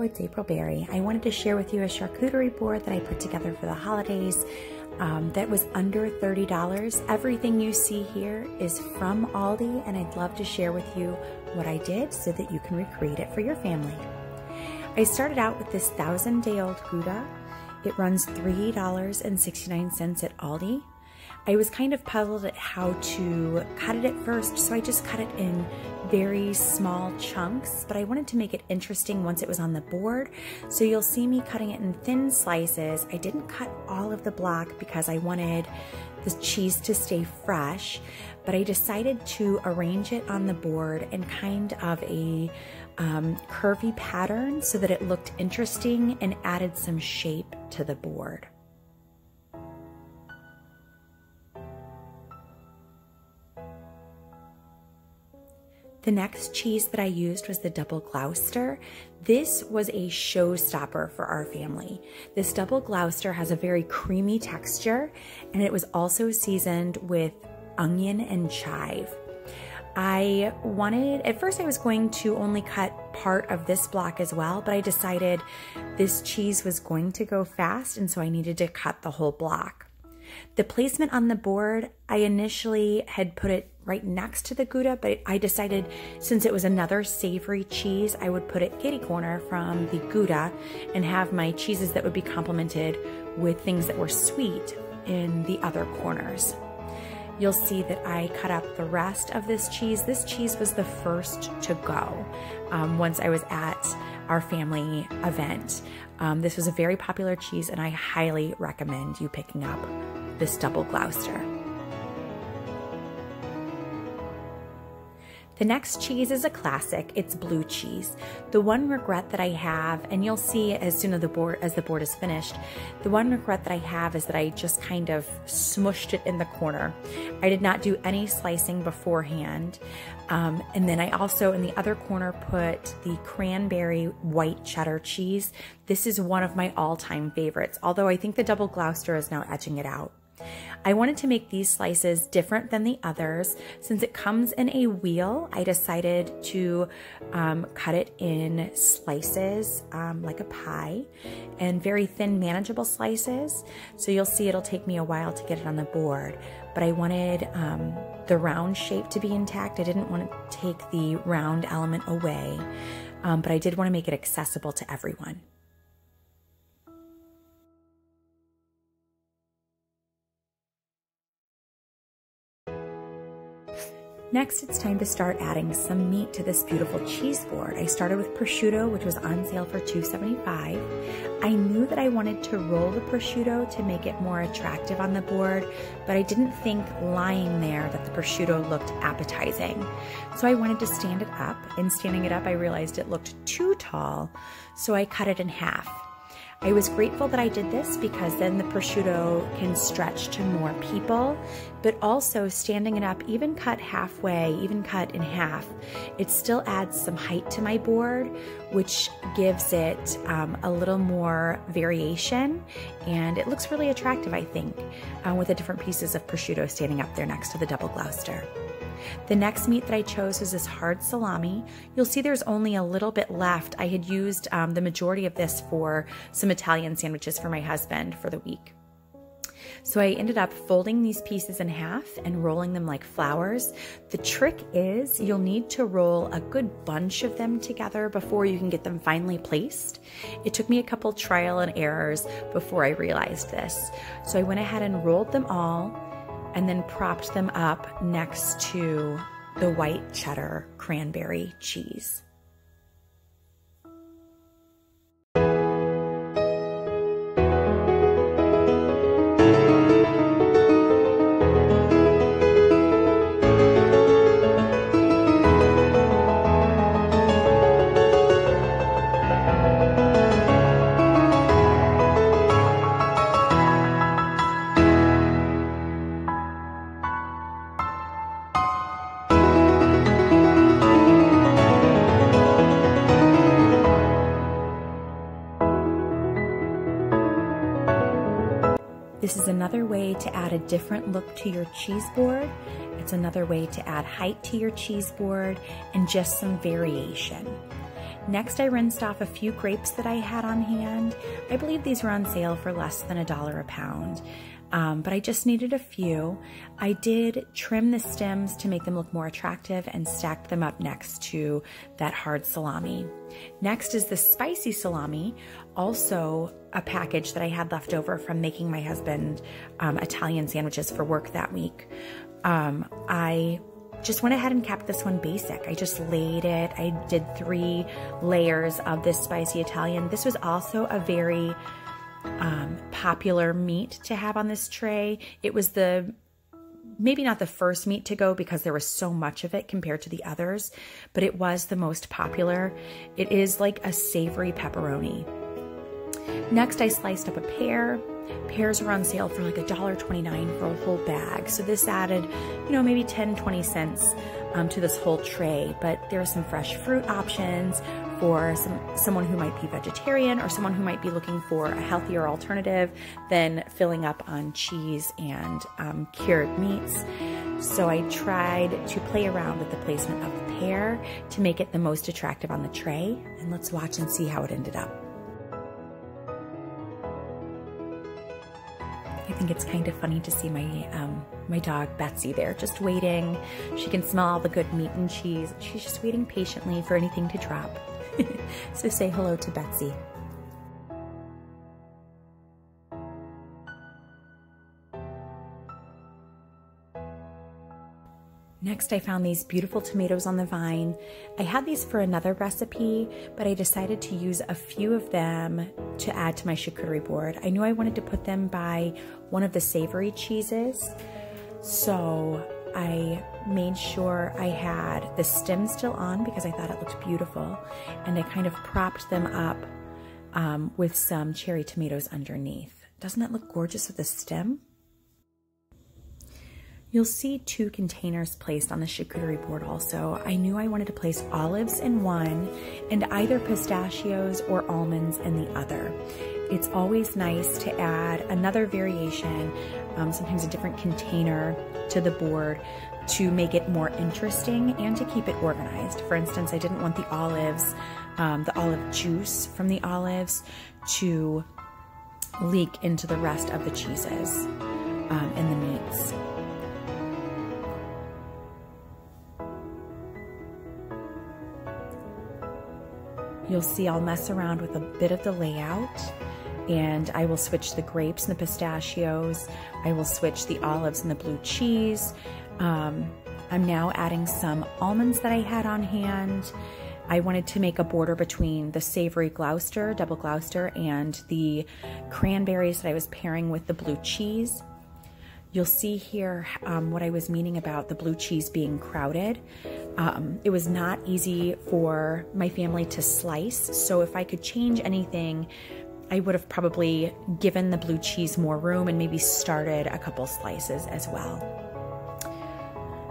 it's April Berry. I wanted to share with you a charcuterie board that I put together for the holidays that was under $30. Everything you see here is from Aldi, and I'd love to share with you what I did so that you can recreate it for your family. I started out with this 1,000-day-old Gouda. It runs $3.69 at Aldi. I was kind of puzzled at how to cut it at first, so I just cut it in very small chunks, but I wanted to make it interesting once it was on the board. So you'll see me cutting it in thin slices. I didn't cut all of the block because I wanted the cheese to stay fresh, but I decided to arrange it on the board in kind of a curvy pattern so that it looked interesting and added some shape to the board. The next cheese that I used was the double Glouster. This was a showstopper for our family. This double Glouster has a very creamy texture, and it was also seasoned with onion and chive. At first I was going to only cut part of this block as well, but I decided this cheese was going to go fast, and so I needed to cut the whole block. The placement on the board, I initially had put it right next to the Gouda, but I decided since it was another savory cheese, I would put it kitty corner from the Gouda and have my cheeses that would be complemented with things that were sweet in the other corners. You'll see that I cut up the rest of this cheese. This cheese was the first to go once I was at our family event. This was a very popular cheese, and I highly recommend you picking up this double Glouster. The next cheese is a classic. It's Bleu Cheese. The one regret that I have, and you'll see as soon as the board is finished, the one regret that I have is that I just kind of smushed it in the corner. I did not do any slicing beforehand. And then I also, in the other corner, put the Cranberry white cheddar cheese. This is one of my all-time favorites, although I think the double Glouster is now edging it out. I wanted to make these slices different than the others. Since it comes in a wheel, I decided to cut it in slices like a pie, and very thin, manageable slices. So you'll see it'll take me a while to get it on the board, but I wanted the round shape to be intact. I didn't want to take the round element away, but I did want to make it accessible to everyone. Next, it's time to start adding some meat to this beautiful cheese board. I started with prosciutto, which was on sale for $2.75. I knew that I wanted to roll the prosciutto to make it more attractive on the board, but I didn't think lying there that the prosciutto looked appetizing. So I wanted to stand it up, and standing it up, I realized it looked too tall, so I cut it in half. I was grateful that I did this because then the prosciutto can stretch to more people, but also standing it up, even cut halfway, even cut in half, it still adds some height to my board, which gives it a little more variation, and it looks really attractive, I think, with the different pieces of prosciutto standing up there next to the double Glouster. The next meat that I chose was this hard salami. You'll see there's only a little bit left. I had used the majority of this for some Italian sandwiches for my husband for the week. So I ended up folding these pieces in half and rolling them like flowers. The trick is you'll need to roll a good bunch of them together before you can get them finely placed. It took me a couple trial and errors before I realized this. So I went ahead and rolled them all and then propped them up next to the white cheddar cranberry cheese. This is another way to add a different look to your cheese board. It's another way to add height to your cheese board and just some variation. Next, I rinsed off a few grapes that I had on hand. I believe these were on sale for less than $1 a pound. But I just needed a few. I did trim the stems to make them look more attractive and stacked them up next to that hard salami. Next is the spicy salami, also a package that I had left over from making my husband Italian sandwiches for work that week. I just went ahead and kept this one basic. I just laid it. I did 3 layers of this spicy Italian. This was also a very popular meat to have on this tray. It was maybe not the first meat to go because there was so much of it compared to the others, but it was the most popular. It is like a savory pepperoni. Next, I sliced up a pear. Pears were on sale for like $1.29 for a whole bag. So this added, maybe 10, 20 cents to this whole tray. But there are some fresh fruit options for someone who might be vegetarian or someone who might be looking for a healthier alternative than filling up on cheese and cured meats. So I tried to play around with the placement of the pear to make it the most attractive on the tray. And let's watch and see how it ended up. I think it's kind of funny to see my dog Betsy there just waiting. She can smell all the good meat and cheese. She's just waiting patiently for anything to drop. So say hello to Betsy. Next, I found these beautiful tomatoes on the vine. I had these for another recipe, but I decided to use a few of them to add to my charcuterie board. I knew I wanted to put them by one of the savory cheeses, so I made sure I had the stem still on because I thought it looked beautiful, and I kind of propped them up with some cherry tomatoes underneath. Doesn't that look gorgeous with the stem? You'll see 2 containers placed on the charcuterie board also. I knew I wanted to place olives in one and either pistachios or almonds in the other. It's always nice to add another variation, sometimes a different container to the board to make it more interesting and to keep it organized. For instance, I didn't want the olives, the olive juice from the olives to leak into the rest of the cheeses and the meats. You'll see I'll mess around with a bit of the layout, and I will switch the grapes and the pistachios. I will switch the olives and the blue cheese. I'm now adding some almonds that I had on hand. I wanted to make a border between the savory Glouster, double Glouster, and the cranberries that I was pairing with the blue cheese. You'll see here what I was meaning about the blue cheese being crowded. It was not easy for my family to slice, so if I could change anything, I would have probably given the blue cheese more room and maybe started a couple slices as well.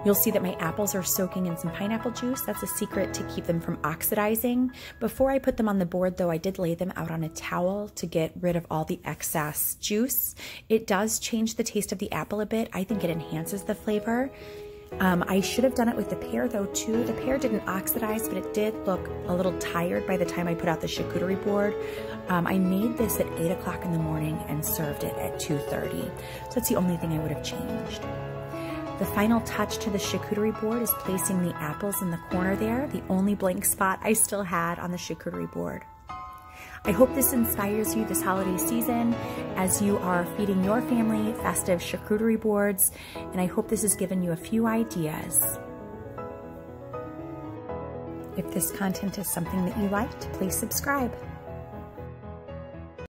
You'll see that my apples are soaking in some pineapple juice. That's a secret to keep them from oxidizing. Before I put them on the board though, I did lay them out on a towel to get rid of all the excess juice. It does change the taste of the apple a bit. I think it enhances the flavor. I should have done it with the pear though too. The pear didn't oxidize, but it did look a little tired by the time I put out the charcuterie board. I made this at 8 o'clock in the morning and served it at 2:30. So that's the only thing I would have changed. The final touch to the charcuterie board is placing the apples in the corner there, the only blank spot I still had on the charcuterie board. I hope this inspires you this holiday season as you are feeding your family festive charcuterie boards, and I hope this has given you a few ideas. If this content is something that you liked, please subscribe.